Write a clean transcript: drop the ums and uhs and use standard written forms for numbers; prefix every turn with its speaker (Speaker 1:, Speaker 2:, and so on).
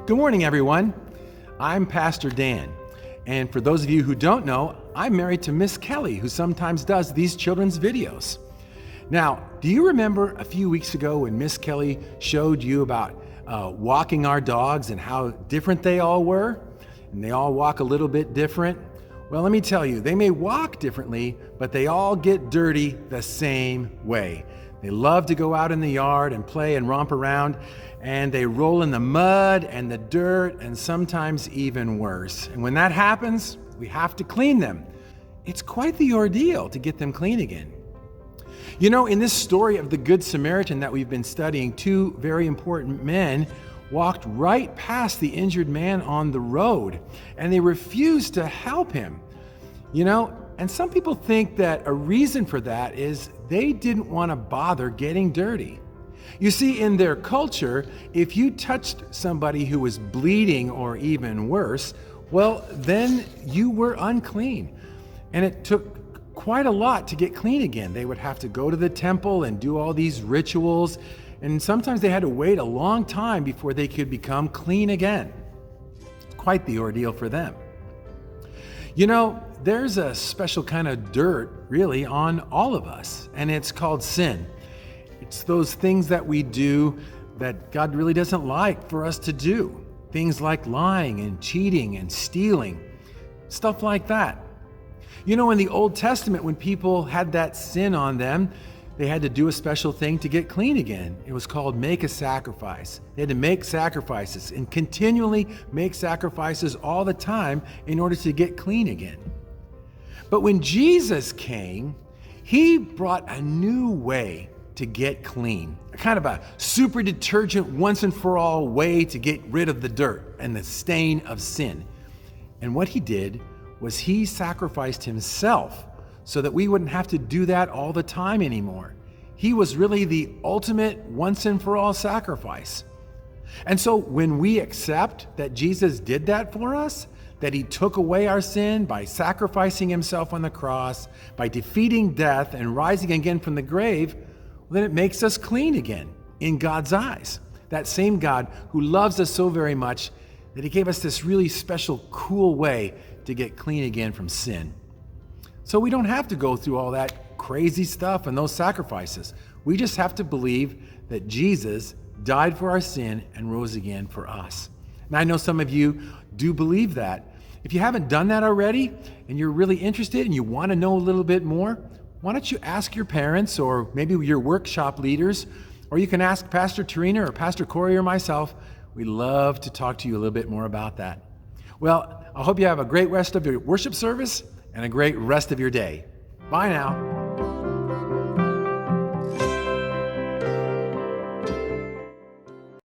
Speaker 1: Good morning, everyone. I'm Pastor Dan, and for those of you who don't know, I'm married to Miss Kelly, who sometimes does these children's videos. Now, do you remember a few weeks ago when Miss Kelly showed you about walking our dogs and how different they all were? And they all walk a little bit different. Well, let me tell you, they may walk differently, but they all get dirty the same way. They love to go out in the yard and play and romp around, and they roll in the mud and the dirt, and sometimes even worse. And when that happens, we have to clean them. It's quite the ordeal to get them clean again. You know, in this story of the Good Samaritan that we've been studying, two very important men walked right past the injured man on the road, and they refused to help him. You know, and some people think that a reason for that is they didn't want to bother getting dirty. You see, in their culture, if you touched somebody who was bleeding or even worse, well, then you were unclean. And it took quite a lot to get clean again. They would have to go to the temple and do all these rituals, and sometimes they had to wait a long time before they could become clean again. Quite the ordeal for them. You know, there's a special kind of dirt, really, on all of us, and it's called sin. It's those things that we do that God really doesn't like for us to do. Things like lying and cheating and stealing, stuff like that. You know, in the Old Testament, when people had that sin on them, they had to do a special thing to get clean again. It was called make a sacrifice. They had to make sacrifices and continually make sacrifices all the time in order to get clean again. But when Jesus came, he brought a new way to get clean, a kind of a super detergent once and for all way to get rid of the dirt and the stain of sin. And what he did was he sacrificed himself so that we wouldn't have to do that all the time anymore. He was really the ultimate once and for all sacrifice. And so when we accept that Jesus did that for us, that he took away our sin by sacrificing himself on the cross, by defeating death and rising again from the grave, then it makes us clean again in God's eyes. That same God who loves us so very much that he gave us this really special, cool way to get clean again from sin. So we don't have to go through all that crazy stuff and those sacrifices. We just have to believe that Jesus died for our sin and rose again for us. And I know some of you do believe that. If you haven't done that already and you're really interested and you want to know a little bit more, why don't you ask your parents or maybe your workshop leaders, or you can ask Pastor Tarina or Pastor Corey or myself. We'd love to talk to you a little bit more about that. Well, I hope you have a great rest of your worship service and a great rest of your day. Bye now.